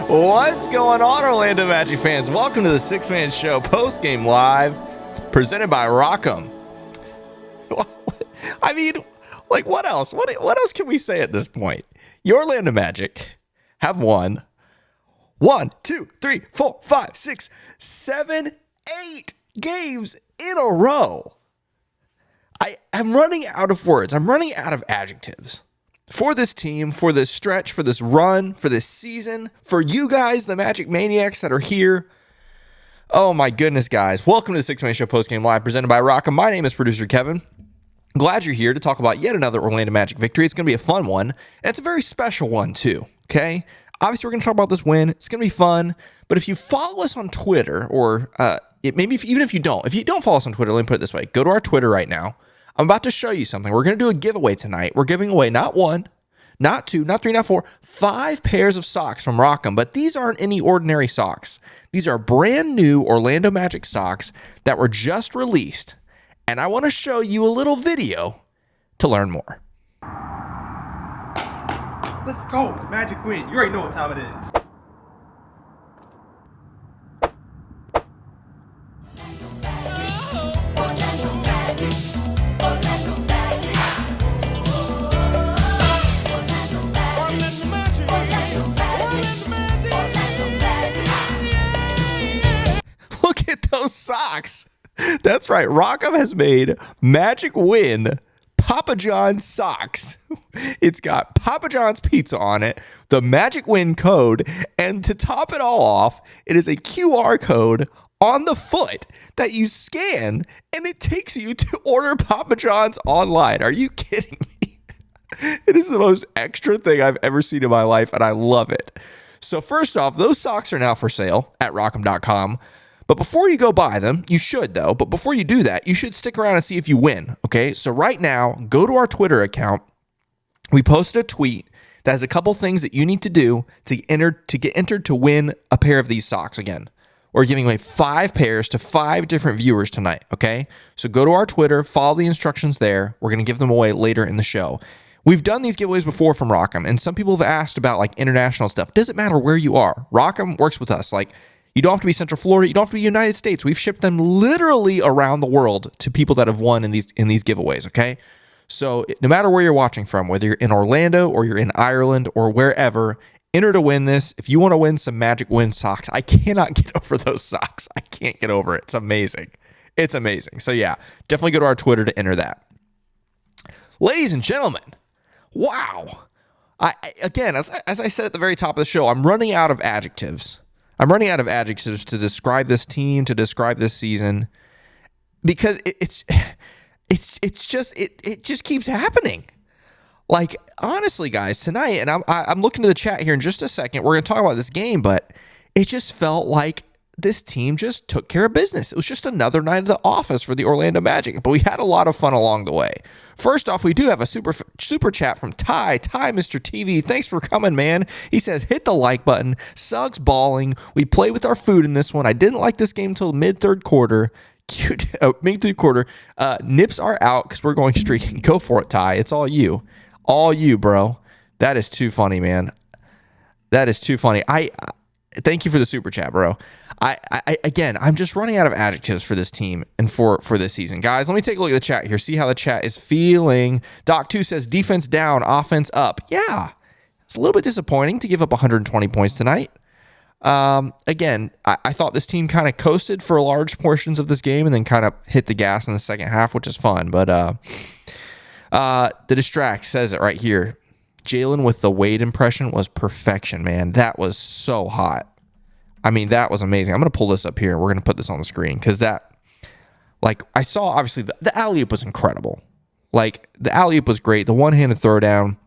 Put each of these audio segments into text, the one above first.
What's going on, Orlando Magic fans? Welcome to the Six-Man Show Postgame Live, presented by Rock'em. I mean, like, what else? What else can we say at this point? Your Orlando Magic have won 1, 2, 3, 4, 5, 6, 7, 8 games in a row. I'm running out of words. I'm running out of adjectives for this team, for this stretch, for this run, for this season, for you guys, the Magic Maniacs that are here. Oh my goodness, guys. Welcome to the Six-Man Show Postgame Live, presented by Rock'em. My name is producer Kevin. Glad you're here to talk about yet another Orlando Magic victory. It's going to be a fun one, and it's a very special one too, okay? Obviously, we're going to talk about this win. It's going to be fun, but if you follow us on Twitter, or even if you don't follow us on Twitter, let me put it this way. Go to our Twitter right now. I'm about to show you something. We're going to do a giveaway tonight. We're giving away not one, not two, not three, not four, 5 pairs of socks from Rock'em. But these aren't any ordinary socks. These are brand new Orlando Magic socks that were just released. And I want to show you a little video to learn more. Let's go. Magic win. You already know what time it is. Look at those socks. That's right. Rock'em has made Magic Win Papa John's socks. It's got Papa John's pizza on it, the Magic Win code, and to top it all off, it is a QR code on the foot that you scan, and it takes you to order Papa John's online. Are you kidding me? It is the most extra thing I've ever seen in my life, and I love it. So first off, those socks are now for sale at rock'em.com. But before you go buy them, you should though, but before you do that, you should stick around and see if you win, okay? So right now, go to our Twitter account. We posted a tweet that has a couple things that you need to do to get entered to win a pair of these socks again. We're giving away 5 pairs to 5 different viewers tonight, okay? So go to our Twitter, follow the instructions there. We're going to give them away later in the show. We've done these giveaways before from Rock'em, and some people have asked about like international stuff. Doesn't matter where you are. Rock'em works with us. Like, you don't have to be Central Florida. You don't have to be United States. We've shipped them literally around the world to people that have won in these giveaways, okay? So no matter where you're watching from, whether you're in Orlando or you're in Ireland or wherever, enter to win this. If you want to win some Magic Win socks, I cannot get over those socks. I can't get over it. It's amazing. It's amazing. So yeah, definitely go to our Twitter to enter that. Ladies and gentlemen, wow. Again, as I said at the very top of the show, I'm running out of adjectives. I'm running out of adjectives to describe this team, to describe this season, because it just keeps happening. Like, honestly, guys, tonight, and I'm looking to the chat here in just a second. We're going to talk about this game, but it just felt like this team just took care of business. It was just another night at the office for the Orlando Magic, but we had a lot of fun along the way. First off, we do have a super chat from Ty, Mr. TV. Thanks for coming, man. He says, hit the like button. Suggs balling. We play with our food in this one. I didn't like this game until mid-third quarter. Cute. Mid-third quarter. Nips are out because we're going streaking. Go for it, Ty. It's all you. All you, bro. That is too funny, man. That is too funny. Thank you for the super chat, bro. Again, I'm just running out of adjectives for this team and for this season. Guys, let me take a look at the chat here, see how the chat is feeling. Doc2 says defense down, offense up. Yeah, it's a little bit disappointing to give up 120 points tonight. Again, I thought this team kind of coasted for large portions of this game and then kind of hit the gas in the second half, which is fun. But the distract says it right here. Jalen with the Wade impression was perfection, man. That was so hot. I mean, that was amazing. I'm going to pull this up here. We're going to put this on the screen because that, like, I saw, obviously, the alley-oop was incredible. Like, the alley-oop was great. The one-handed throwdown,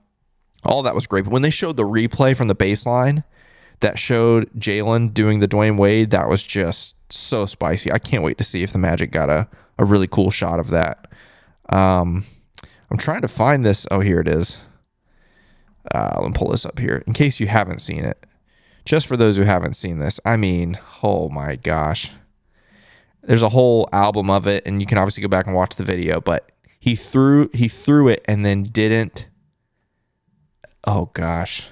all that was great. But when they showed the replay from the baseline that showed Jalen doing the Dwayne Wade, that was just so spicy. I can't wait to see if the Magic got a really cool shot of that. I'm trying to find this. Oh, here it is. Let me pull this up here in case you haven't seen it. Just for those who haven't seen this, I mean, oh my gosh. There's a whole album of it, and you can obviously go back and watch the video, but he threw it and then didn't. Oh gosh.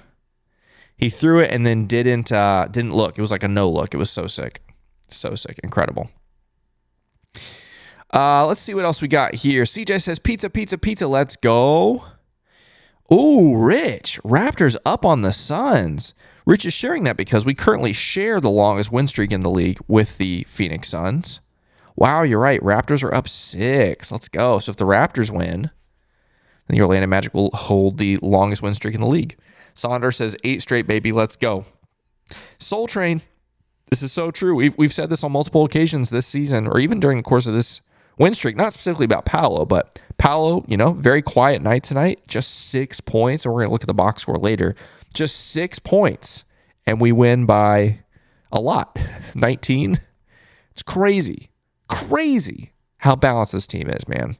He threw it and then didn't look. It was like a no look. It was so sick. So sick. Incredible. Let's see what else we got here. CJ says, pizza, pizza, pizza. Let's go. Ooh, Rich. Raptors up on the Suns. Rich is sharing that because we currently share the longest win streak in the league with the Phoenix Suns. Wow, you're right. Raptors are up 6. Let's go. So if the Raptors win, then the Orlando Magic will hold the longest win streak in the league. Saunders says 8 straight, baby. Let's go. Soul Train. This is so true. We've said this on multiple occasions this season, or even during the course of this win streak. Not specifically about Paolo, but Paolo, very quiet night tonight. Just 6 points, and we're going to look at the box score later. Just 6 points, and we win by a lot. 19. It's crazy. Crazy how balanced this team is, man.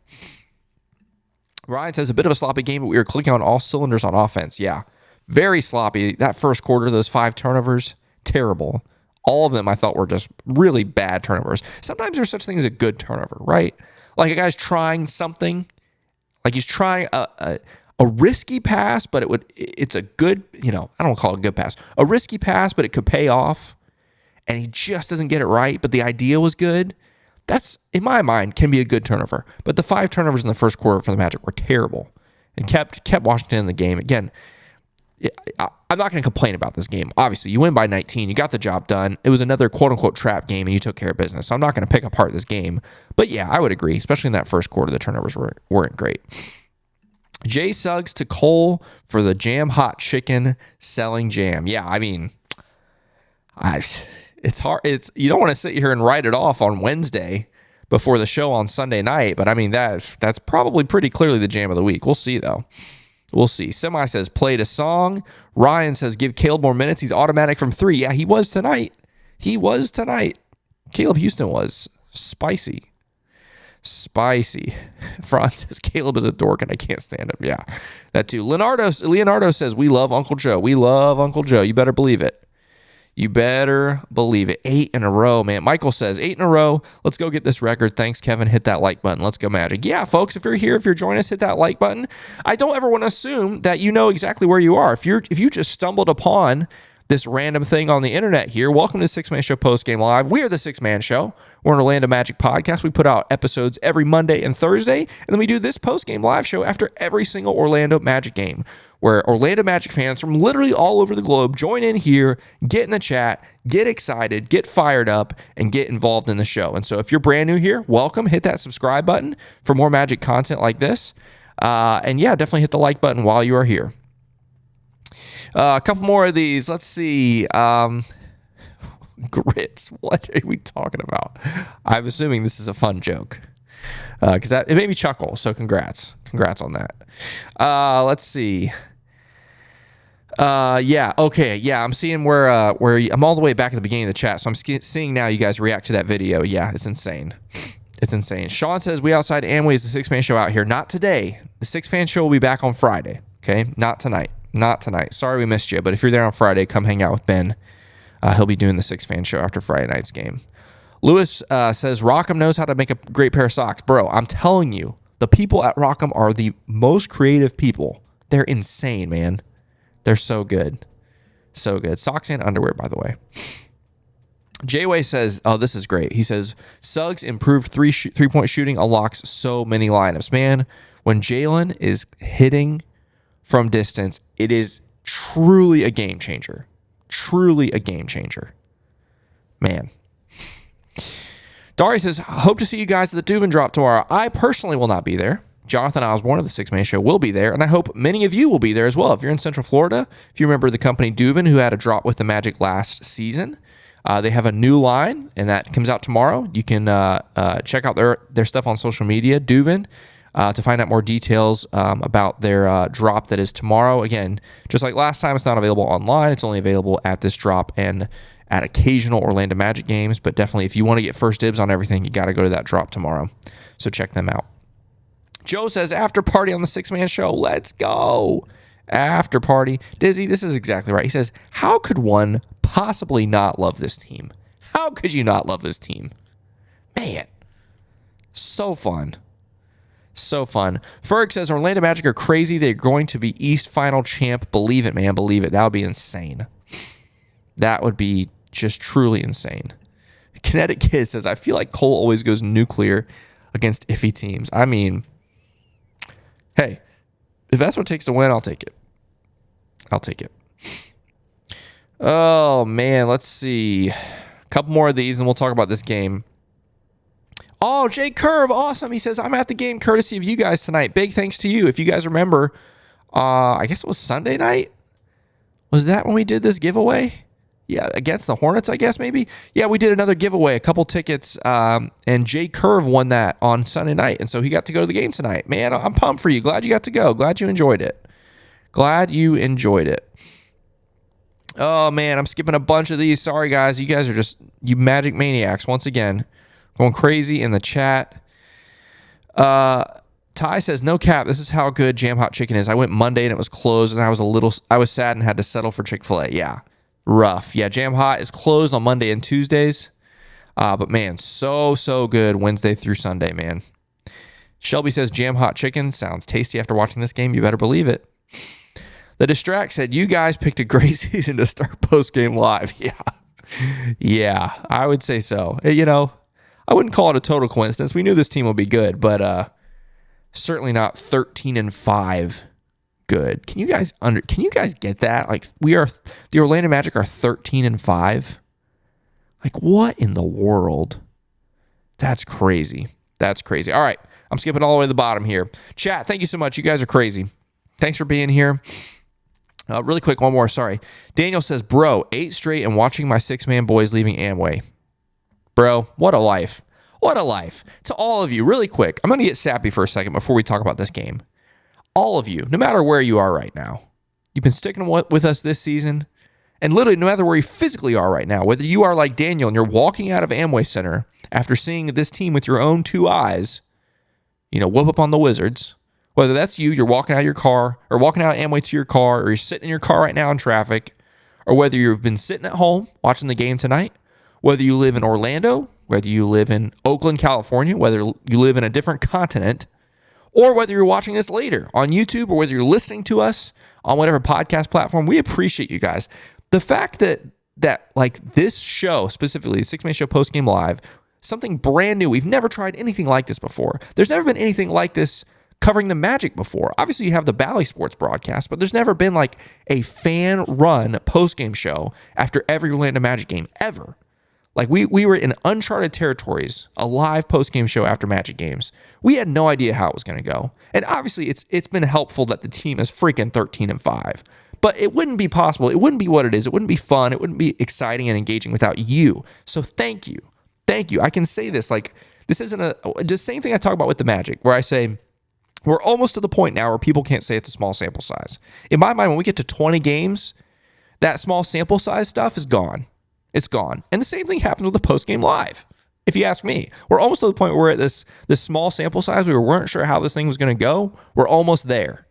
Ryan says a bit of a sloppy game, but we were clicking on all cylinders on offense. Yeah, very sloppy. That first quarter, those 5 turnovers, terrible. All of them I thought were just really bad turnovers. Sometimes there's such thing as a good turnover, right? Like a guy's trying something, like he's trying a risky pass, but it's a good, I don't call it a good pass. A risky pass, but it could pay off, and he just doesn't get it right, but the idea was good. That's, in my mind, can be a good turnover. But the 5 turnovers in the first quarter for the Magic were terrible and kept Washington in the game. Again, I'm not going to complain about this game. Obviously, you win by 19. You got the job done. It was another quote-unquote trap game, and you took care of business. So I'm not going to pick apart this game. But yeah, I would agree, especially in that first quarter, the turnovers weren't great. Jay Suggs to Cole for the Jam Hot Chicken selling jam. Yeah, I mean, it's hard. You don't want to sit here and write it off on Wednesday before the show on Sunday night, but I mean, that's probably pretty clearly the jam of the week. We'll see, though. We'll see. Semi says, played a song. Ryan says, give Caleb more minutes. He's automatic from 3. Yeah, he was tonight. Caleb Houston was spicy. Franz says, Caleb is a dork and I can't stand him. Yeah, that too. Leonardo says, we love Uncle Joe. We love Uncle Joe. You better believe it. 8 in a row, man. Michael says 8 in a row. Let's go get this record. Thanks, Kevin. Hit that like button. Let's go Magic. Yeah, folks, if you're joining us, hit that like button. I don't ever want to assume that you know exactly where you are. If you just stumbled upon this random thing on the internet here, welcome to the Six Man Show Postgame Live. We are the Six Man Show. We're an Orlando Magic podcast. We put out episodes every Monday and Thursday, and then we do this postgame live show after every single Orlando Magic game, where Orlando Magic fans from literally all over the globe join in here, get in the chat, get excited, get fired up, and get involved in the show. And so if you're brand new here, welcome. Hit that subscribe button for more Magic content like this. And yeah, definitely hit the like button while you are here. A couple more of these. Let's see. Grits. What are we talking about? I'm assuming this is a fun joke because it made me chuckle. So congrats on that. Let's see. Yeah. Okay. Yeah. I'm seeing where I'm all the way back at the beginning of the chat. So I'm seeing now you guys react to that video. Yeah. It's insane. Sean says we outside Amway is the Six Man Show out here. Not today. The Six Fan Show will be back on Friday. Okay. Not tonight. Sorry we missed you. But if you're there on Friday, come hang out with Ben. He'll be doing the Six Fan Show after Friday night's game. Lewis says Rockham knows how to make a great pair of socks. Bro, I'm telling you, the people at Rockham are the most creative people. They're insane, man. They're so good. Socks and underwear, by the way. Jayway says, oh, this is great. He says, Suggs improved three-point shooting unlocks so many lineups. Man, when Jalen is hitting from distance, it is truly a game changer. Man. Dari says, hope to see you guys at the Duvin drop tomorrow. I personally will not be there. Jonathan Osborne of the Six Man Show will be there, and I hope many of you will be there as well. If you're in Central Florida, if you remember the company Duvin, who had a drop with the Magic last season, they have a new line, and that comes out tomorrow. You can check out their stuff on social media, Duvin, to find out more details about their drop that is tomorrow. Again, just like last time, it's not available online. It's only available at this drop and at occasional Orlando Magic games. But definitely, if you want to get first dibs on everything, you got to go to that drop tomorrow. So check them out. Joe says, after party on the Six Man Show. Let's go. After party. Dizzy, this is exactly right. He says, how could one possibly not love this team? How could you not love this team? Man, so fun. Ferg says, Orlando Magic are crazy. They're going to be East Final champ. Believe it, man. Believe it. That would be insane. That would be just truly insane. Kinetic Kid says, I feel like Cole always goes nuclear against iffy teams. I mean, hey, if that's what it takes to win, I'll take it. I'll take it. Oh, man, let's see. A couple more of these, and we'll talk about this game. Oh, Jay Curve, awesome. He says, I'm at the game courtesy of you guys tonight. Big thanks to you. If you guys remember, I guess it was Sunday night. Was that when we did this giveaway? Yeah, against the Hornets, I guess, maybe? Yeah, we did another giveaway, a couple tickets, and Jay Curve won that on Sunday night, and so he got to go to the game tonight. Man, I'm pumped for you. Glad you got to go. Glad you enjoyed it. Oh, man, I'm skipping a bunch of these. Sorry, guys. You guys are just, you magic maniacs, once again, going crazy in the chat. Ty says, no cap, this is how good Jam Hot Chicken is. I went Monday, and it was closed, and I was sad and had to settle for Chick-fil-A. Yeah. Rough. Yeah, Jam Hot is closed on Monday and Tuesdays. But man, so good Wednesday through Sunday, man. Shelby says Jam Hot Chicken sounds tasty after watching this game. You better believe it. The Distract said, you guys picked a great season to start Postgame Live. Yeah, I would say so. You know, I wouldn't call it a total coincidence. We knew this team would be good, but certainly not 13-5. Good. Can you guys get that? Like, the Orlando Magic are 13-5. Like, what in the world? That's crazy. All right, I'm skipping all the way to the bottom here. Chat, thank you so much. You guys are crazy. Thanks for being here. Really quick, one more. Sorry. Daniel says, bro, 8 straight and watching my 6-man boys leaving Amway. Bro, what a life. What a life. To all of you, really quick, I'm going to get sappy for a second before we talk about this game. All of you, no matter where you are right now, you've been sticking with us this season, and literally no matter where you physically are right now, whether you are like Daniel and you're walking out of Amway Center after seeing this team with your own 2 eyes, whoop up on the Wizards, whether that's you're walking out of your car or walking out of Amway to your car, or you're sitting in your car right now in traffic, or whether you've been sitting at home watching the game tonight, whether you live in Orlando, whether you live in Oakland, California, whether you live in a different continent, or whether you're watching this later on YouTube, or whether you're listening to us on whatever podcast platform, we appreciate you guys. The fact that like this show, specifically the 6-Man Show Postgame Live, something brand new. We've never tried anything like this before. There's never been anything like this covering the Magic before. Obviously, you have the Bally Sports broadcast, but there's never been like a fan-run postgame show after every Orlando Magic game ever. Like, we were in uncharted territories, a live post-game show after Magic games. We had no idea how it was going to go. And obviously, it's been helpful that the team is freaking 13-5. But it wouldn't be possible. It wouldn't be what it is. It wouldn't be fun. It wouldn't be exciting and engaging without you. So thank you. Thank you. I can say this. Like, this isn't the same thing I talk about with the Magic, where I say, we're almost to the point now where people can't say it's a small sample size. In my mind, when we get to 20 games, that small sample size stuff is gone. It's gone. And the same thing happens with the post-game live. If you ask me, we're almost to the point where we're at this small sample size. We weren't sure how this thing was going to go. We're almost there.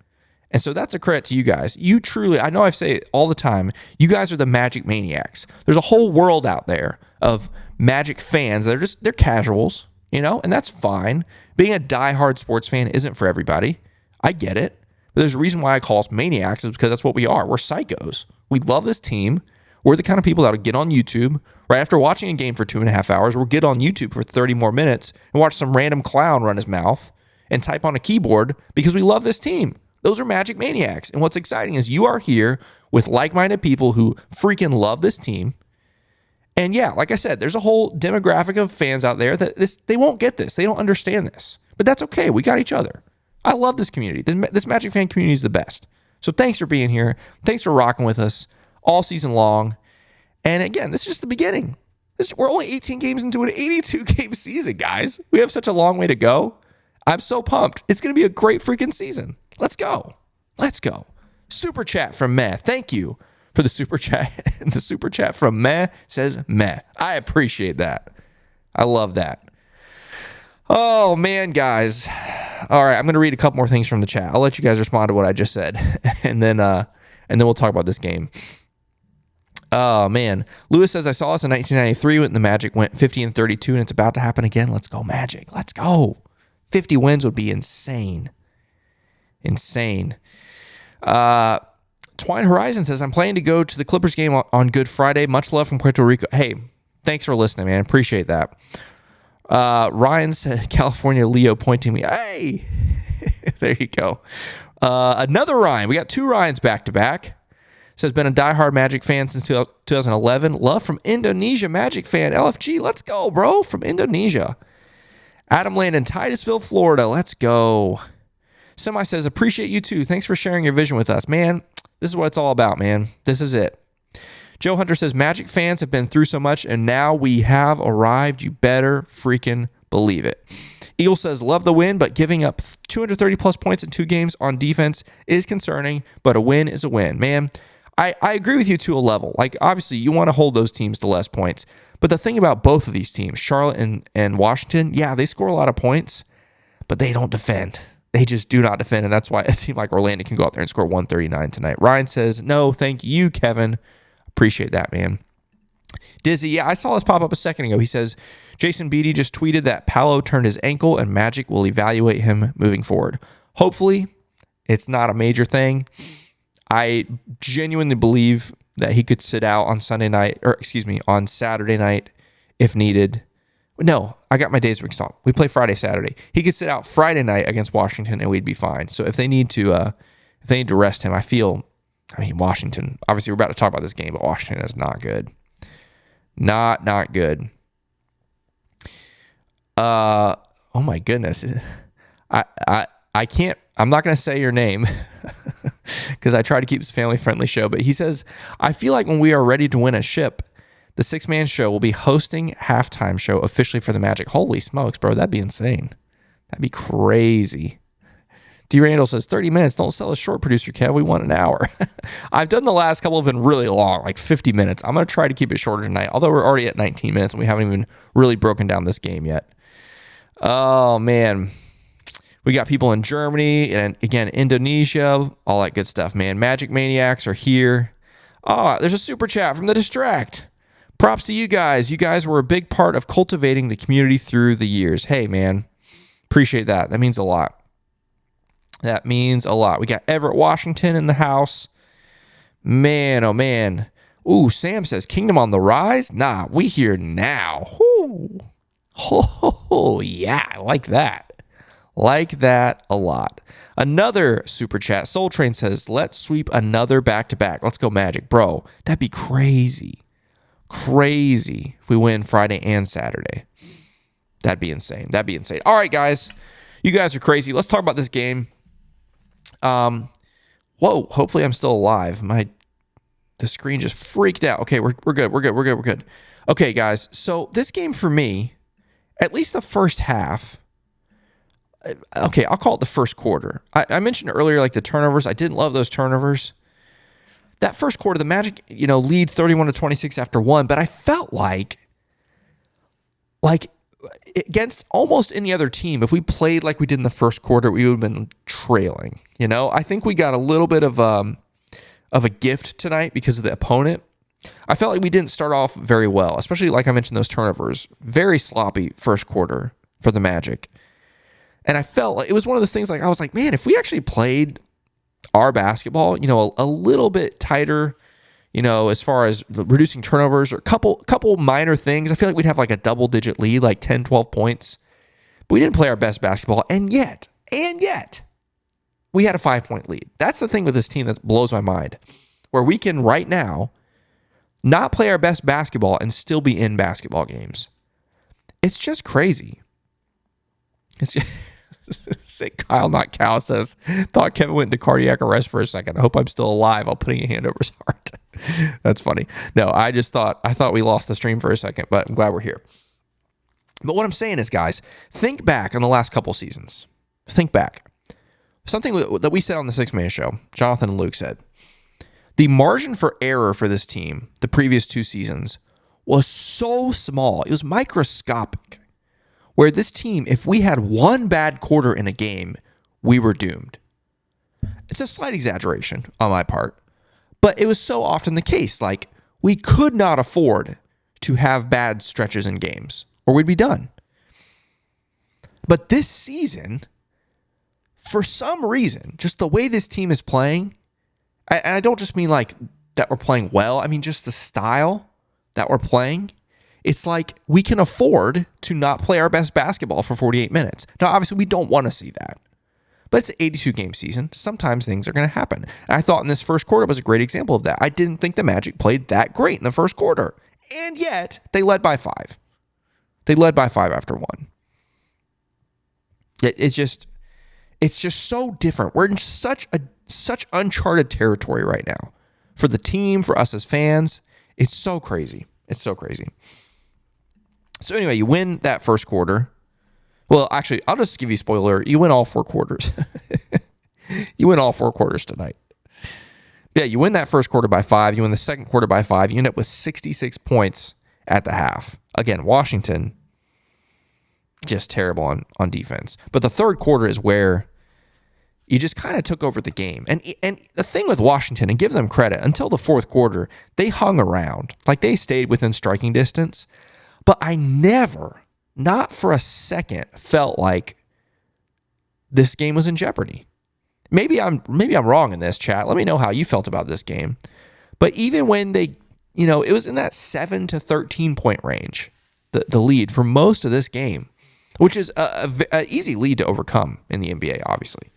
And so that's a credit to you guys. You truly, I know I say it all the time, you guys are the Magic maniacs. There's a whole world out there of Magic fans that are they're casuals, and that's fine. Being a diehard sports fan isn't for everybody. I get it. But there's a reason why I call us maniacs, is because that's what we are. We're psychos. We love this team. We're the kind of people that would get on YouTube right after watching a game for 2.5 hours. We'll get on YouTube for 30 more minutes and watch some random clown run his mouth and type on a keyboard because we love this team. Those are Magic maniacs. And what's exciting is you are here with like-minded people who freaking love this team. And yeah, like I said, there's a whole demographic of fans out there that they won't get this. They don't understand this. But that's okay. We got each other. I love this community. This Magic fan community is the best. So thanks for being here. Thanks for rocking with us all season long. And again, this is just the beginning. We're only 18 games into an 82-game season, guys. We have such a long way to go. I'm so pumped. It's going to be a great freaking season. Let's go. Super chat from Meh. Thank you for the super chat. The super chat from Meh says Meh. I appreciate that. I love that. Oh, man, guys. All right, I'm going to read a couple more things from the chat. I'll let you guys respond to what I just said, and then we'll talk about this game. Oh, man. Lewis says, I saw us in 1993 when the Magic went 50-32, and it's about to happen again. Let's go, Magic. Let's go. 50 wins would be insane. Twine Horizon says, I'm planning to go to the Clippers game on Good Friday. Much love from Puerto Rico. Hey, thanks for listening, man. Appreciate that. Ryan said, California Leo pointing me. Hey, there you go. Another Ryan. We got 2 Ryans back to back. Says, been a diehard Magic fan since 2011. Love from Indonesia, Magic fan. LFG, let's go, bro. From Indonesia. Adam Landon, Titusville, Florida. Let's go. Semi says, appreciate you too. Thanks for sharing your vision with us. Man, this is what it's all about, man. This is it. Joe Hunter says, Magic fans have been through so much, and now we have arrived. You better freaking believe it. Eagle says, love the win, but giving up 230-plus points in 2 games on defense is concerning, but a win is a win. Man, I agree with you to a level. Like, obviously, you want to hold those teams to less points. But the thing about both of these teams, Charlotte and Washington, yeah, they score a lot of points, but they don't defend. They just do not defend, and that's why a team like Orlando can go out there and score 139 tonight. Ryan says, no, thank you, Kevin. Appreciate that, man. Dizzy, yeah, I saw this pop up a second ago. He says, Jason Beatty just tweeted that Paolo turned his ankle and Magic will evaluate him moving forward. Hopefully, it's not a major thing. I genuinely believe that he could sit out on on Saturday night if needed. No, I got my days mixed up. We play Friday, Saturday. He could sit out Friday night against Washington and we'd be fine. So if they need to rest him, Washington, obviously we're about to talk about this game, but Washington is not good. Not good. Oh my goodness. I can't, I'm not going to say your name because I try to keep this family friendly show, but he says, I feel like when we are ready to win a ship, the 6-man show will be hosting halftime show officially for the Magic. Holy smokes, bro. That'd be insane. That'd be crazy. D. Randall says, 30 minutes. Don't sell a short, producer Kev. We want an hour. I've done the last couple of them really long, like 50 minutes. I'm going to try to keep it shorter tonight, although we're already at 19 minutes and we haven't even really broken down this game yet. Oh, man. We got people in Germany and, again, Indonesia, all that good stuff, man. Magic Maniacs are here. Oh, there's a super chat from the Distract. Props to you guys. You guys were a big part of cultivating the community through the years. Hey, man. Appreciate that. That means a lot. That means a lot. We got Everett, Washington in the house. Man, oh, man. Ooh, Sam says, Kingdom on the rise? Nah, we here now. Ooh. Oh, yeah, I like that. Like that a lot. Another super chat. Soul Train says, let's sweep another back-to-back. Let's go Magic. Bro, that'd be crazy. Crazy if we win Friday and Saturday. That'd be insane. All right, guys. You guys are crazy. Let's talk about this game. Whoa, hopefully I'm still alive. The screen just freaked out. Okay, we're good. Okay, guys. So this game for me, at least the first half, okay, I'll call it the first quarter. I mentioned earlier, like the turnovers. I didn't love those turnovers. That first quarter, the Magic, lead 31-26 after 1, but I felt like against almost any other team, if we played like we did in the first quarter, we would have been trailing. I think we got a little bit of a gift tonight because of the opponent. I felt like we didn't start off very well, especially like I mentioned those turnovers. Very sloppy first quarter for the Magic. And I felt like it was one of those things like I was like, man, if we actually played our basketball, a little bit tighter, as far as reducing turnovers or a couple minor things, I feel like we'd have like a double-digit lead, like 10, 12 points. But we didn't play our best basketball, and yet, we had a 5-point lead. That's the thing with this team that blows my mind, where we can right now not play our best basketball and still be in basketball games. It's just crazy. It's just... Sick Kyle, not Cal, says, thought Kevin went into cardiac arrest for a second. I hope I'm still alive while putting a hand over his heart. That's funny. No, I thought we lost the stream for a second, but I'm glad we're here. But what I'm saying is, guys, think back on the last couple seasons. Think back. Something that we said on the 6-Man show, Jonathan and Luke said, the margin for error for this team the previous 2 seasons was so small. It was microscopic. Where this team, if we had one bad quarter in a game, we were doomed. It's a slight exaggeration on my part, but it was so often the case. Like, we could not afford to have bad stretches in games, or we'd be done. But this season, for some reason, just the way this team is playing, And I don't just mean like that we're playing well. I mean just the style that we're playing. It's like we can afford to not play our best basketball for 48 minutes. Now, obviously, we don't want to see that. But it's an 82-game season. Sometimes things are going to happen. And I thought in this first quarter was a great example of that. I didn't think the Magic played that great in the first quarter. And yet, they led by 5. They led by 5 after 1. It's just so different. We're in such uncharted territory right now. For the team, for us as fans, it's so crazy. It's so crazy. So anyway, you win that first quarter. Well, actually, I'll just give you a spoiler. You win all 4 quarters. You win all 4 quarters tonight. Yeah, you win that first quarter by 5. You win the second quarter by 5. You end up with 66 points at the half. Again, Washington, just terrible on defense. But the third quarter is where you just kind of took over the game. And the thing with Washington, and give them credit, until the fourth quarter, they hung around. Like, they stayed within striking distance. But I never, not for a second, felt like this game was in jeopardy. Maybe I'm wrong in this, chat. Let me know how you felt about this game. But even when they, it was in that 7 to 13 point range, the lead for most of this game, which is a easy lead to overcome in the NBA, obviously.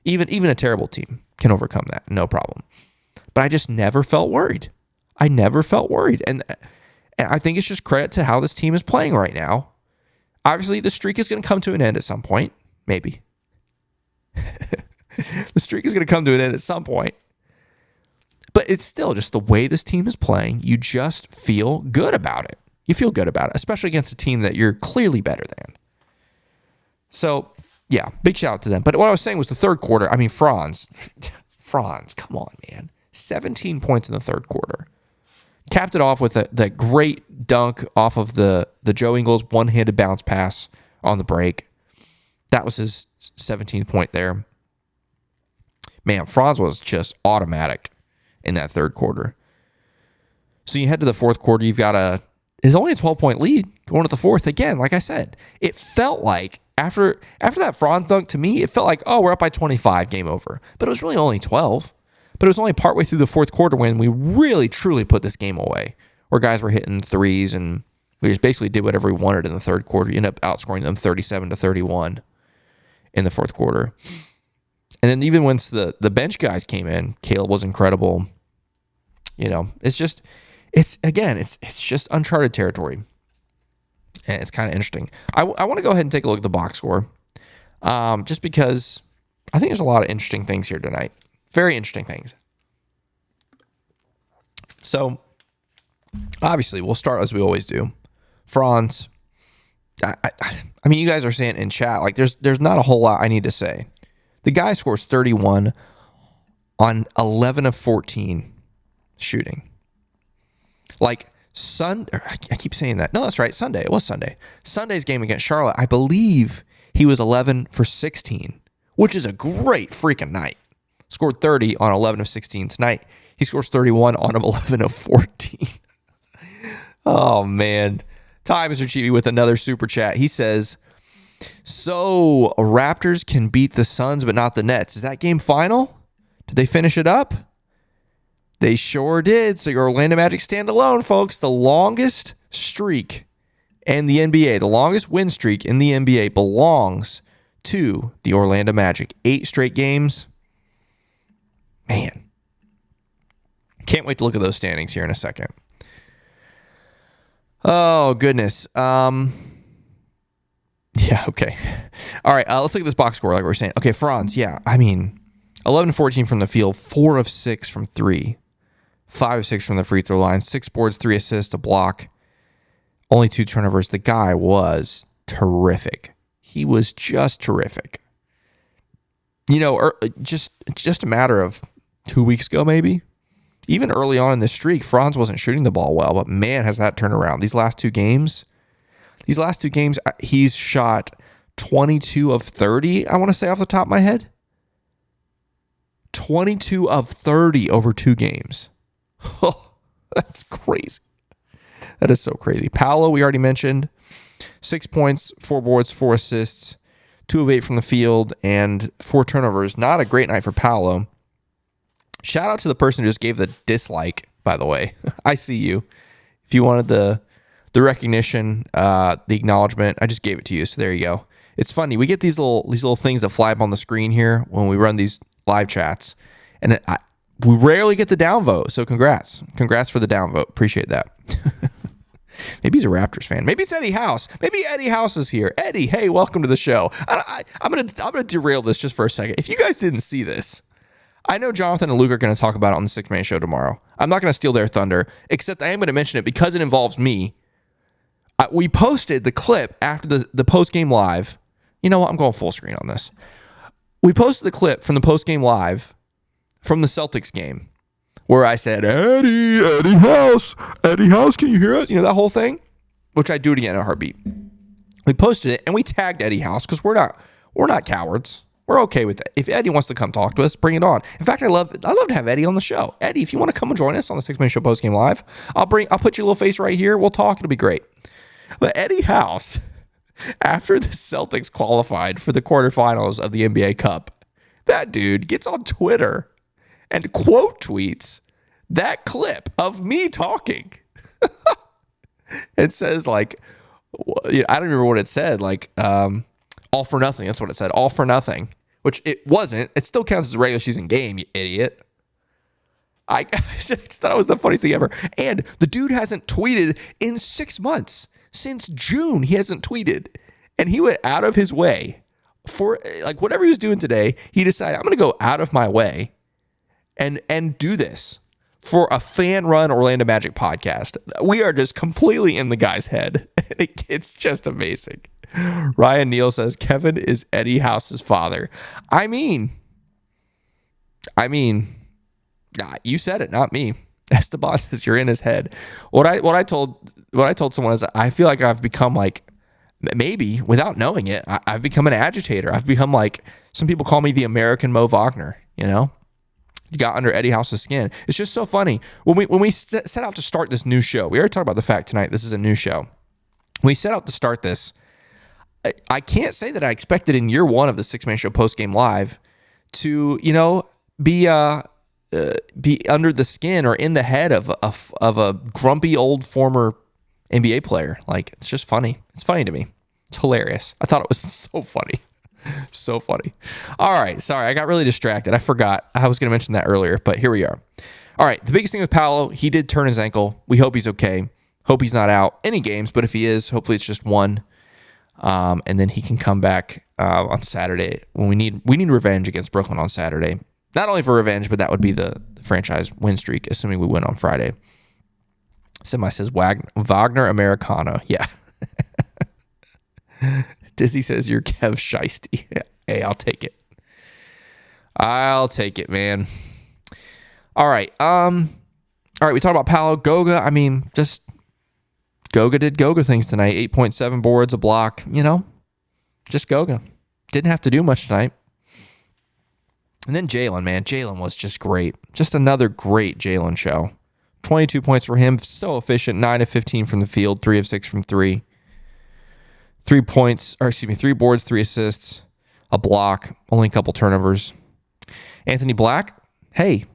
Even a terrible team can overcome that, no problem. But I just never felt worried. I never felt worried. And I think it's just credit to how this team is playing right now. Obviously, the streak is going to come to an end at some point. Maybe. The streak is going to come to an end at some point. But it's still just the way this team is playing. You just feel good about it. You feel good about it, especially against a team that you're clearly better than. So, yeah, big shout out to them. But what I was saying was the third quarter, I mean, Franz, come on, man. 17 points in the third quarter. Capped it off with the great dunk off of the Joe Ingles one-handed bounce pass on the break. That was his 17th point there. Man, Franz was just automatic in that third quarter. So you head to the fourth quarter, you've got it's only a 12-point lead going to the fourth. Again, like I said, it felt like after that Franz dunk, to me, it felt like, oh, we're up by 25, game over. But it was really only 12. But it was only partway through the fourth quarter when we really, truly put this game away, where guys were hitting threes, and we just basically did whatever we wanted in the third quarter. You end up outscoring them 37 to 31 in the fourth quarter. And then even once the bench guys came in, Caleb was incredible. It's just uncharted territory. And it's kind of interesting. I want to go ahead and take a look at the box score, just because I think there's a lot of interesting things here tonight. Very interesting things. So, obviously, we'll start as we always do. Franz, I mean, you guys are saying in chat, like, there's not a whole lot I need to say. The guy scores 31 on 11 of 14 shooting. Like, I keep saying that. No, that's right. Sunday. It was Sunday. Sunday's game against Charlotte, I believe he was 11 for 16, which is a great freaking night. Scored 30 on 11 of 16 tonight. He scores 31 on 11 of 14. Oh, man. Ty Mr. Chibi with another super chat. He says, so Raptors can beat the Suns but not the Nets. Is that game final? Did they finish it up? They sure did. So your Orlando Magic stand alone, folks. The longest streak in the NBA, the longest win streak in the NBA belongs to the Orlando Magic. 8 straight games. Man. Can't wait to look at those standings here in a second. Oh, goodness. Yeah, okay. All right, let's look at this box score like we were saying. Okay, Franz, yeah. I mean, 11-14 from the field, 4 of 6 from 3, 5 of 6 from the free throw line, 6 boards, 3 assists, a block, only 2 turnovers. The guy was terrific. He was just terrific. Just a matter of 2 weeks ago, maybe. Even early on in this streak, Franz wasn't shooting the ball well, but man, has that turned around. These last two games, he's shot 22 of 30, I want to say off the top of my head. 22 of 30 over 2 games. Oh, that's crazy. That is so crazy. Paolo, we already mentioned. 6 points, 4 boards, 4 assists, 2 of 8 from the field, and 4 turnovers. Not a great night for Paolo. Shout out to the person who just gave the dislike, by the way. I see you. If you wanted the recognition, the acknowledgement, I just gave it to you. So there you go. It's funny. We get these little things that fly up on the screen here when we run these live chats, and we rarely get the downvote. So congrats for the downvote. Appreciate that. Maybe he's a Raptors fan. Maybe it's Eddie House. Maybe Eddie House is here. Eddie, hey, welcome to the show. I'm gonna derail this just for a second. If you guys didn't see this, I know Jonathan and Luke are going to talk about it on the 6-Man show tomorrow. I'm not going to steal their thunder, except I am going to mention it because it involves me. We posted the clip after the post-game live. You know what? I'm going full screen on this. We posted the clip from the post-game live from the Celtics game where I said, Eddie House, can you hear us? You know, that whole thing, which I do it again in a heartbeat. We posted it and we tagged Eddie House because we're not cowards. We're okay with that. If Eddie wants to come talk to us, bring it on. In fact, I love to have Eddie on the show. Eddie, if you want to come and join us on the 6-Man show postgame live, I'll put your little face right here. We'll talk. It'll be great. But Eddie House, after the Celtics qualified for the quarterfinals of the NBA Cup, that dude gets on Twitter and quote tweets that clip of me talking. It says like, I don't remember what it said. Like, all for nothing. That's what it said. All for nothing, which it wasn't. It still counts as a regular season game, you idiot. I just thought it was the funniest thing ever. And the dude hasn't tweeted in 6 months. Since June, he hasn't tweeted. And he went out of his way for like whatever he was doing today. He decided, I'm going to go out of my way and do this for a fan-run Orlando Magic podcast. We are just completely in the guy's head. It's just amazing. Ryan Neal says, Kevin is Eddie House's father. I mean, you said it, not me. Esteban says you're in his head. What I told someone is I feel like I've become like, maybe without knowing it, I've become an agitator. I've become like, some people call me the American Mo Wagner, you know? You got under Eddie House's skin. It's just so funny. When we set out to start this new show, we already talked about the fact tonight this is a new show. When we set out to start this, I can't say that I expected in year one of the 6-Man show postgame live to, you know, be under the skin or in the head of a grumpy old former NBA player. Like, it's just funny. It's funny to me. It's hilarious. I thought it was so funny. So funny. All right. Sorry, I got really distracted. I forgot. I was going to mention that earlier, but here we are. All right. The biggest thing with Paolo, he did turn his ankle. We hope he's okay. Hope he's not out any games, but if he is, hopefully it's just one. And then he can come back on Saturday when we need revenge against Brooklyn on Saturday. Not only for revenge, but that would be the franchise win streak, assuming we win on Friday. Somebody says Wagner Americano. Yeah. Dizzy says you're Kev Shiesty. Hey, I'll take it. I'll take it, man. All right. All right. We talked about Paolo. Goga. I mean, just Goga did Goga things tonight. 8.7 boards, a block. You know, just Goga. Didn't have to do much tonight. And then Jalen, man. Jalen was just great. Just another great Jalen show. 22 points for him. So efficient. 9 of 15 from the field. 3 of 6 from 3. 3 boards, 3 assists, a block, only a couple turnovers. Anthony Black, hey,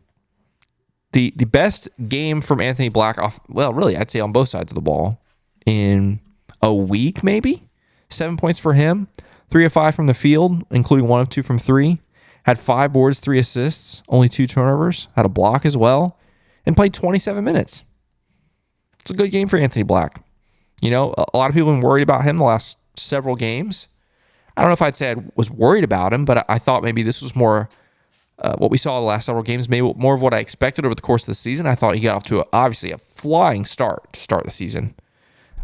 the best game from Anthony Black off, well, really, I'd say on both sides of the ball in a week, maybe. 7 points for him, 3 of 5 from the field, including 1 of 2 from 3. Had 5 boards, 3 assists, only 2 turnovers, had a block as well, and played 27 minutes. It's a good game for Anthony Black. You know, a lot of people have been worried about him the last several games. I don't know if I'd say I was worried about him, but I thought maybe this was more what we saw the last several games, maybe more of what I expected over the course of the season. I thought he got off to obviously a flying start to start the season.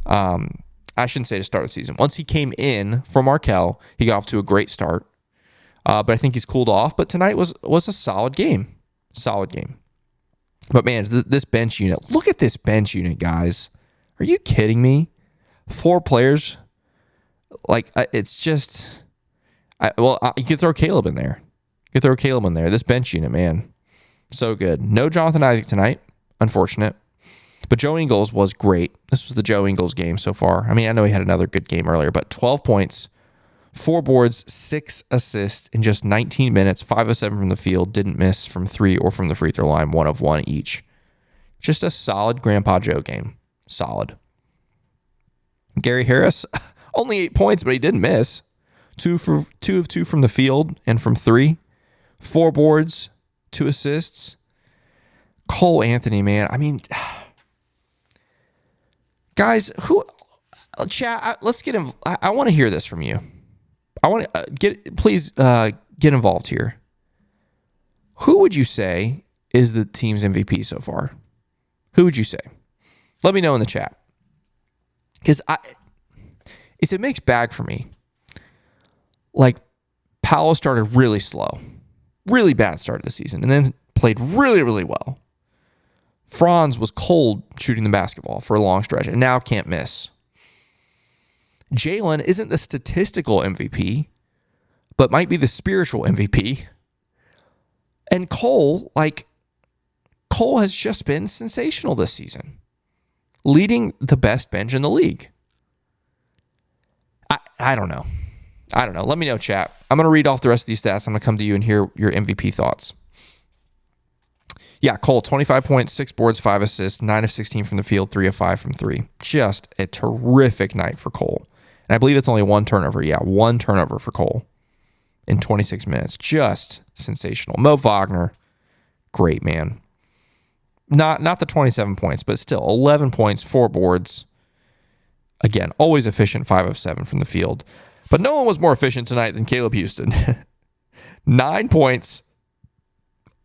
I shouldn't say to start the season. Once he came in from Markelle, he got off to a great start. But I think he's cooled off. But tonight was a solid game. Solid game. But man, this bench unit, look at this bench unit, guys. Are you kidding me? 4 players. Like, it's just... you could throw Caleb in there. This bench unit, man. So good. No Jonathan Isaac tonight. Unfortunate. But Joe Ingles was great. This was the Joe Ingles game so far. I mean, I know he had another good game earlier, but 12 points, 4 boards, 6 assists in just 19 minutes, 5 of 7 from the field, didn't miss from 3 or from the free throw line, 1 of 1 each. Just a solid Grandpa Joe game. Solid. Gary Harris, only 8 points, but he didn't miss. 2 of 2 from the field and from 3. 4 boards, 2 assists. Cole Anthony, man. I mean, guys, chat, let's get him. I want to hear this from you. I want to please get involved here. Who would you say is the team's MVP so far? Who would you say? Let me know in the chat. Because it's a mixed bag for me. Like, Paolo started really slow. Really bad start of the season. And then played really, really well. Franz was cold shooting the basketball for a long stretch. And now can't miss. Jalen isn't the statistical MVP, but might be the spiritual MVP. And Cole has just been sensational this season, leading the best bench in the league. I don't know. Let me know, chat. I'm going to read off the rest of these stats. I'm going to come to you and hear your MVP thoughts. Yeah, Cole, 25 points, 6 boards, 5 assists, 9 of 16 from the field, 3 of 5 from 3. Just a terrific night for Cole. And I believe it's only 1 turnover. Yeah, 1 turnover for Cole in 26 minutes. Just sensational. Mo Wagner, great, man. Not the 27 points, but still 11 points, 4 boards. Again, always efficient, 5 of 7 from the field. But no one was more efficient tonight than Caleb Houston. 9 points,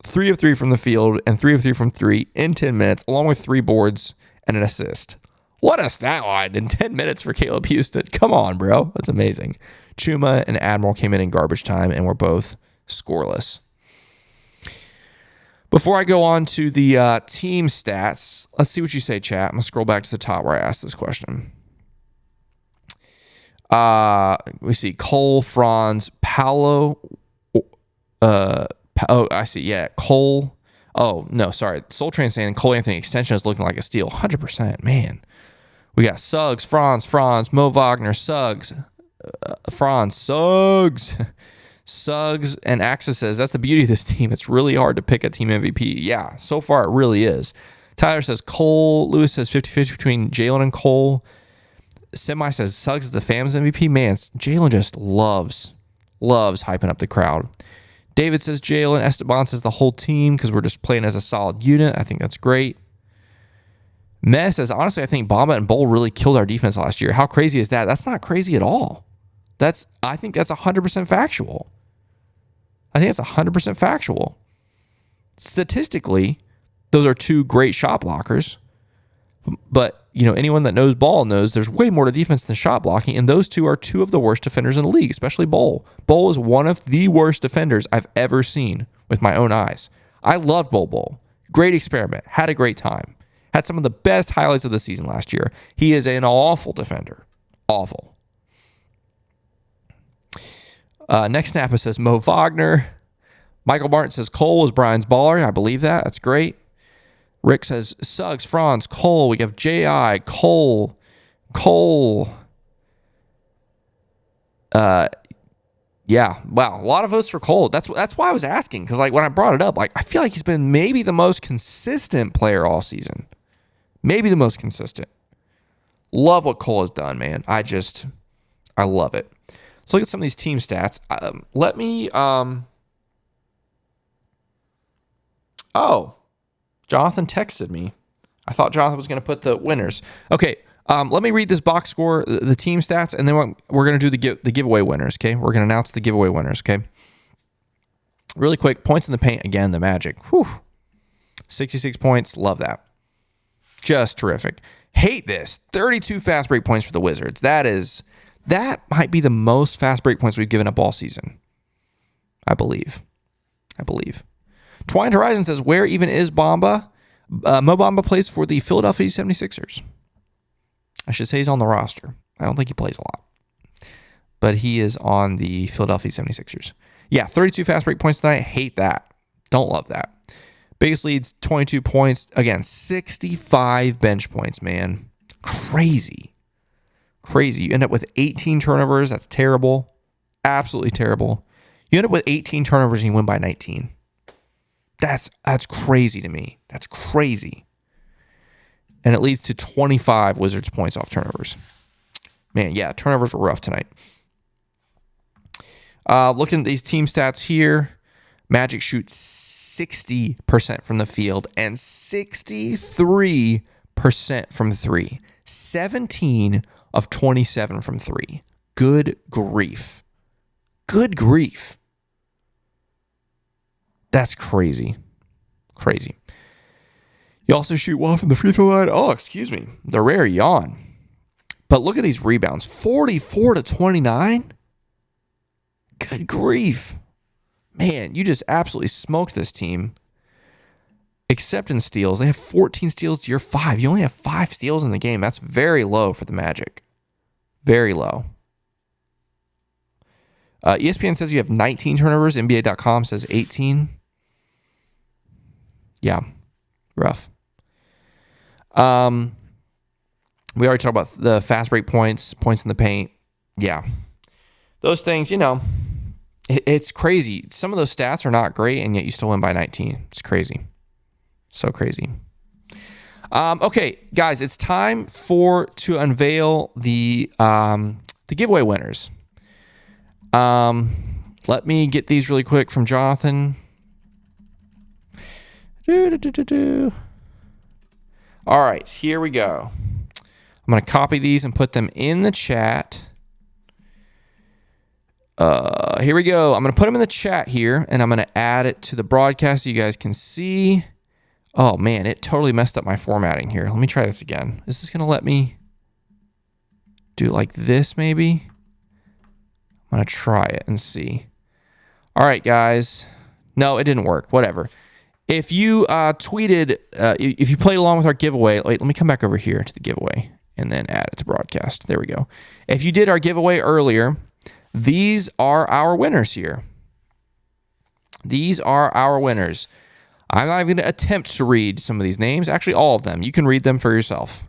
3 of 3 from the field, and 3 of 3 from 3 in 10 minutes, along with 3 boards and an assist. What a stat line in 10 minutes for Caleb Houston. Come on, bro. That's amazing. Chuma and Admiral came in garbage time and were both scoreless. Before I go on to the team stats, let's see what you say, chat. I'm going to scroll back to the top where I asked this question. We see Cole, Franz, Paolo. I see. Yeah, Cole. Oh, no, sorry. Soul Train saying Cole Anthony extension is looking like a steal. 100%, man. We got Suggs, Franz, Mo Wagner, Suggs, Franz, Suggs. Suggs, and Axis says, that's the beauty of this team. It's really hard to pick a team MVP. Yeah, so far it really is. Tyler says Cole. Lewis says 50-50 between Jalen and Cole. Semi says Suggs is the fans MVP. Man, Jalen just loves hyping up the crowd. David says Jalen. Esteban says the whole team because we're just playing as a solid unit. I think that's great. Meh says, honestly, I think Bamba and Bowl really killed our defense last year. How crazy is that? That's not crazy at all. I think that's 100% factual. I think it's 100% factual. Statistically, those are 2 great shot blockers. But, anyone that knows ball knows there's way more to defense than shot blocking, and those 2 are 2 of the worst defenders in the league, especially Bowl. Bowl is one of the worst defenders I've ever seen with my own eyes. I loved Bowl. Great experiment. Had a great time. Had some of the best highlights of the season last year. He is an awful defender. Awful. Next snapper says Mo Wagner. Michael Martin says Cole was Brian's baller. I believe that. That's great. Rick says Suggs, Franz, Cole. We have J.I., Cole. Yeah, wow, a lot of votes for Cole. That's why I was asking, because when I brought it up, I feel like he's been maybe the most consistent player all season. Maybe the most consistent. Love what Cole has done, man. I love it. Let's look at some of these team stats. Jonathan texted me. I thought Jonathan was going to put the winners. Okay, let me read this box score, the team stats, and then we're going to do the giveaway winners, okay? We're going to announce the giveaway winners, okay? Really quick, points in the paint, again, the Magic. Whew. 66 points, love that. Just terrific. Hate this. 32 fast break points for the Wizards. That might be the most fast break points we've given up all season. I believe. Twined Horizon says, where even is Bamba? Mo Bamba plays for the Philadelphia 76ers. I should say he's on the roster. I don't think he plays a lot. But he is on the Philadelphia 76ers. Yeah, 32 fast break points tonight. Hate that. Don't love that. Biggest leads, 22 points. Again, 65 bench points, man. Crazy. You end up with 18 turnovers. That's terrible. Absolutely terrible. You end up with 18 turnovers and you win by 19. That's crazy to me. That's crazy. And it leads to 25 Wizards points off turnovers. Man, yeah, turnovers were rough tonight. Looking at these team stats here, Magic shoots 60% from the field and 63% from three. 17 of 27 from three. Good grief. Good grief. That's crazy. Crazy. You also shoot well from the free throw line. Oh, excuse me. The rare yawn. But look at these rebounds. 44 to 29. Good grief. Man, you just absolutely smoked this team. Except in steals. They have 14 steals to your 5. You only have 5 steals in the game. That's very low for the Magic. Very low. ESPN says you have 19 turnovers. NBA.com says 18. Yeah. Rough. We already talked about the fast break points in the paint. Yeah. Those things, it's crazy. Some of those stats are not great, and yet you still win by 19. It's crazy. So crazy. Okay, guys, it's time to unveil the giveaway winners. Let me get these really quick from Jonathan. All right, here we go. I'm going to copy these and put them in the chat. Here we go. I'm going to put them in the chat here, and I'm going to add it to the broadcast so you guys can see. Oh, man, it totally messed up my formatting here. Let me try this again. Is this going to let me do it like this, maybe? I'm going to try it and see. All right, guys. No, it didn't work. Whatever. If you if you played along with our giveaway, wait, let me come back over here to the giveaway and then add it to broadcast. There we go. If you did our giveaway earlier, these are our winners here. These are our winners. I'm not even going to attempt to read some of these names. Actually, all of them. You can read them for yourself.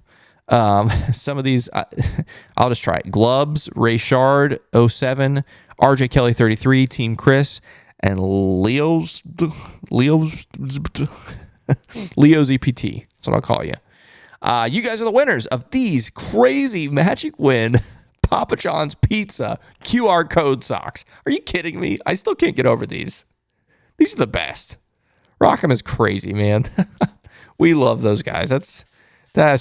Some of these, I'll just try it. Glubs, Rayshard, 07, RJ Kelly, 33, Team Chris, and Leo's EPT. That's what I'll call you. You guys are the winners of these crazy Magic Win Papa John's Pizza QR code socks. Are you kidding me? I still can't get over these. These are the best. Rockham is crazy, man. We love those guys. That's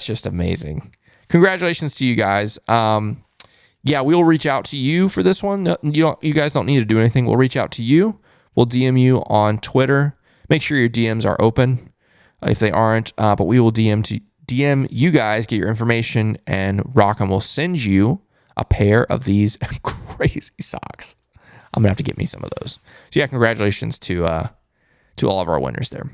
just amazing. Congratulations to you guys. Yeah, we'll reach out to you for this one. No, you guys don't need to do anything. We'll reach out to you. We'll DM you on Twitter. Make sure your DMs are open if they aren't. But we will DM you guys, get your information, and Rockham will send you a pair of these crazy socks. I'm gonna have to get me some of those. So yeah, congratulations to all of our winners there.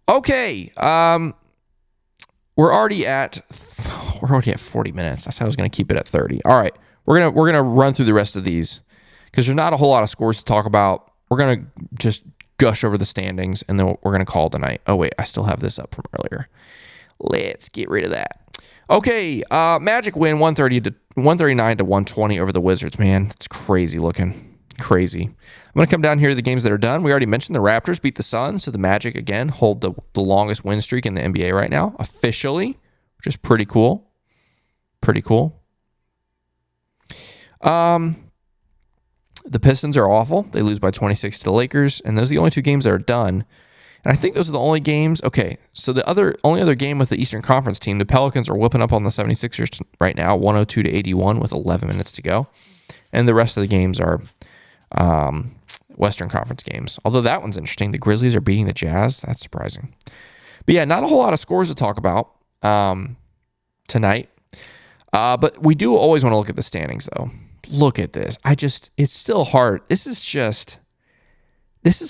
Okay, we're already at 40 minutes. I said I was gonna keep it at 30. All right, we're gonna run through the rest of these because there's not a whole lot of scores to talk about. We're gonna just gush over the standings and then we're gonna call it a night. Oh wait, I still have this up from earlier. Let's get rid of that. Okay, Magic win 139 to 120 over the Wizards. Man, it's crazy looking. Crazy. I'm going to come down here to the games that are done. We already mentioned the Raptors beat the Suns, so the Magic, again, hold the longest win streak in the NBA right now, officially, which is pretty cool. Pretty cool. The Pistons are awful. They lose by 26 to the Lakers, and those are the only two games that are done. And I think those are the only games. Okay, so the only other game with the Eastern Conference team, the Pelicans are whipping up on the 76ers right now, 102 to 81 with 11 minutes to go. And the rest of the games are Western Conference games. Although that one's interesting. The Grizzlies are beating the Jazz. That's surprising. But yeah, not a whole lot of scores to talk about tonight. But we do always want to look at the standings, though. Look at this. It's still hard. This is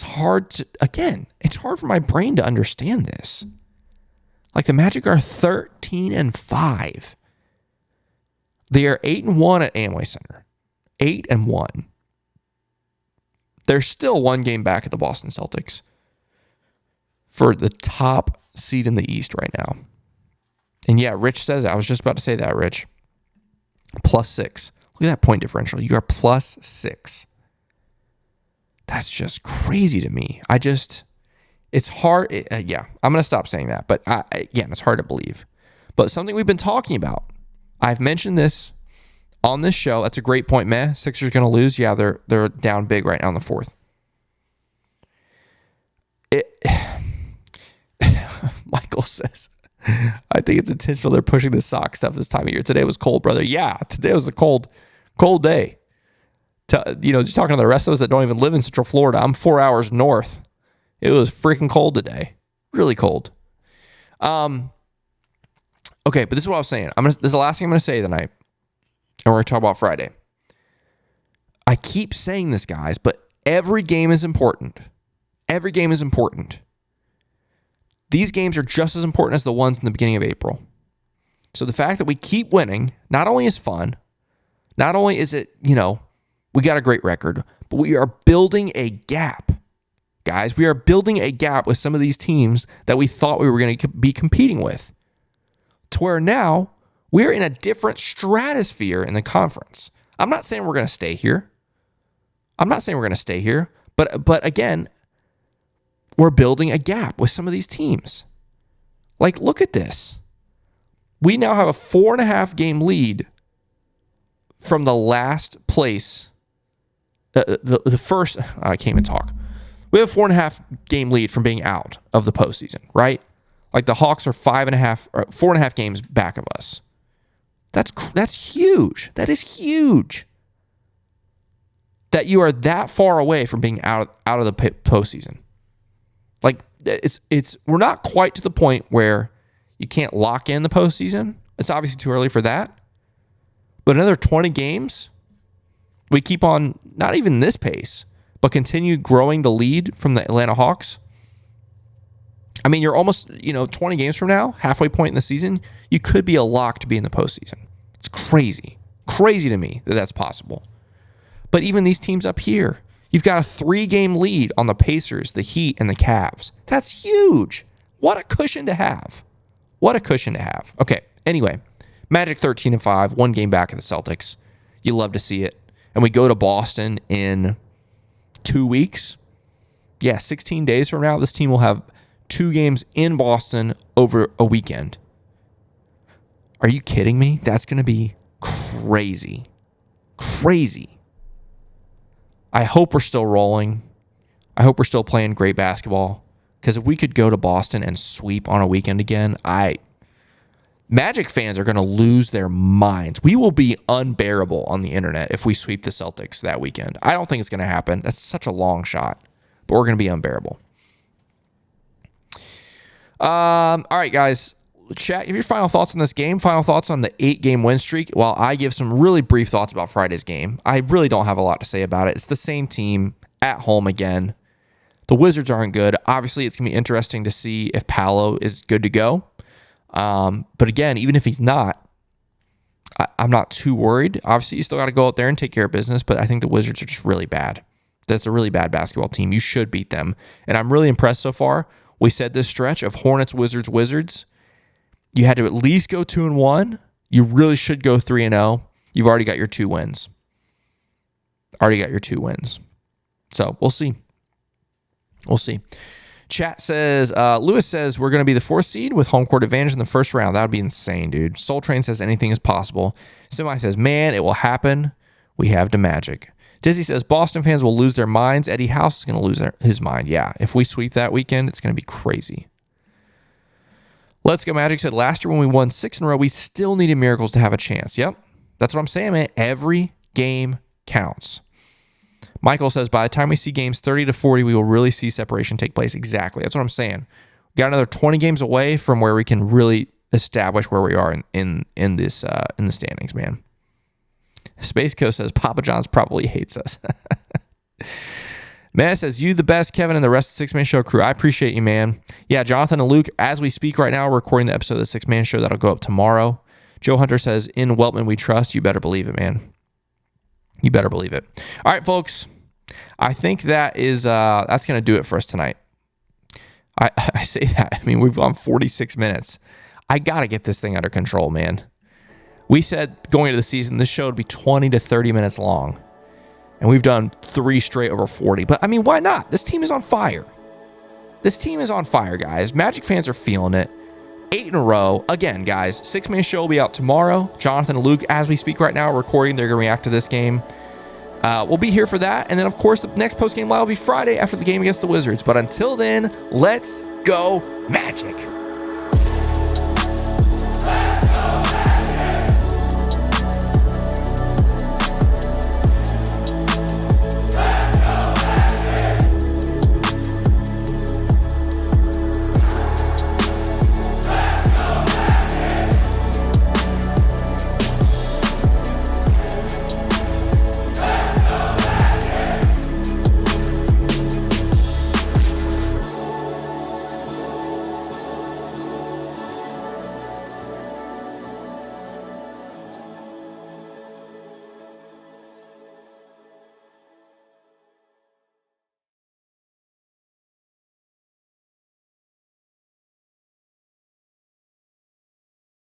hard to, again, it's hard for my brain to understand this. Like the Magic are 13-5. They are 8-1 at Amway Center. 8-1. They're still one game back at the Boston Celtics for the top seed in the East right now. And yeah, Rich says, I was just about to say that, Rich. +6. Look at that point differential. You are +6. That's just crazy to me. It's hard. I'm going to stop saying that. But again, it's hard to believe. But something we've been talking about. I've mentioned this on this show. That's a great point, meh. Sixers going to lose. Yeah, they're down big right now in the fourth. Michael says, I think it's intentional. They're pushing the sock stuff this time of year. Today was cold, brother. Yeah, today was a cold day. You're talking to the rest of us that don't even live in Central Florida. I'm 4 hours north. It was freaking cold today. Really cold. Okay, but this is what I was saying. This is the last thing I'm going to say tonight. And we're going to talk about Friday. I keep saying this, guys, but every game is important. Every game is important. These games are just as important as the ones in the beginning of April. So the fact that we keep winning not only is fun, not only is it, we got a great record, but we are building a gap. Guys, we are building a gap with some of these teams that we thought we were going to be competing with. To where now we're in a different stratosphere in the conference. I'm not saying we're going to stay here. But again, we're building a gap with some of these teams. Like, look at this. We now have a 4.5 game lead from the last place. The first, I can't even talk. We have a 4.5 game lead from being out of the postseason, right? Like the Hawks are 4.5 games back of us. That's huge. That is huge. That you are that far away from being out of the postseason. Like we're not quite to the point where you can't lock in the postseason. It's obviously too early for that. But another 20 games, we keep on not even this pace, but continue growing the lead from the Atlanta Hawks. I mean, you're almost, 20 games from now, halfway point in the season, you could be a lock to be in the postseason. It's crazy. Crazy to me that that's possible. But even these teams up here, you've got a 3-game lead on the Pacers, the Heat, and the Cavs. That's huge. What a cushion to have. Okay, anyway, Magic 13-5, 1 game back of the Celtics. You love to see it. And we go to Boston in 2 weeks. Yeah, 16 days from now, this team will have 2 games in Boston over a weekend. Are you kidding me? That's going to be crazy. Crazy. I hope we're still rolling. I hope we're still playing great basketball. Because if we could go to Boston and sweep on a weekend again, Magic fans are going to lose their minds. We will be unbearable on the internet if we sweep the Celtics that weekend. I don't think it's going to happen. That's such a long shot. But we're going to be unbearable. All right, guys. Chat, give your final thoughts on this game. Final thoughts on the 8-game win streak. While I give some really brief thoughts about Friday's game, I really don't have a lot to say about it. It's the same team at home again. The Wizards aren't good. Obviously, it's going to be interesting to see if Paolo is good to go. But again, even if he's not, I'm not too worried. Obviously, you still got to go out there and take care of business, but I think the Wizards are just really bad. That's a really bad basketball team. You should beat them. And I'm really impressed so far. We said this stretch of Hornets, Wizards. You had to at least go 2-1. You really should go 3-0. You've already got your 2 wins. So we'll see. Chat says, Lewis says we're going to be the 4th seed with home court advantage in the first round. That would be insane, dude. Soul Train says anything is possible. Semi says, man, it will happen. We have the Magic. Dizzy says Boston fans will lose their minds. Eddie House is going to lose his mind. Yeah, if we sweep that weekend, it's going to be crazy. Let's Go Magic said last year when we won 6 in a row, we still needed miracles to have a chance. Yep, that's what I'm saying, man. Every game counts. Michael says by the time we see games 30-40, we will really see separation take place. Exactly. That's what I'm saying. We got another 20 games away from where we can really establish where we are in the standings, man. Space Coast says Papa John's probably hates us. Man says, you the best, Kevin, and the rest of the Six-Man Show crew. I appreciate you, man. Yeah, Jonathan and Luke, as we speak right now, we're recording the episode of the Six-Man Show. That'll go up tomorrow. Joe Hunter says, in Weltman we trust. You better believe it, man. You better believe it. All right, folks. I think that's going to do it for us tonight. I say that. I mean, we've gone 46 minutes. I got to get this thing under control, man. We said going into the season, this show would be 20 to 30 minutes long. And we've done 3 straight over 40. But, I mean, why not? This team is on fire. This team is on fire, guys. Magic fans are feeling it. 8 in a row. Again, guys, 6-man show will be out tomorrow. Jonathan and Luke, as we speak right now, are recording. They're going to react to this game. We'll be here for that. And then, of course, the next post-game live will be Friday after the game against the Wizards. But until then, let's go Magic.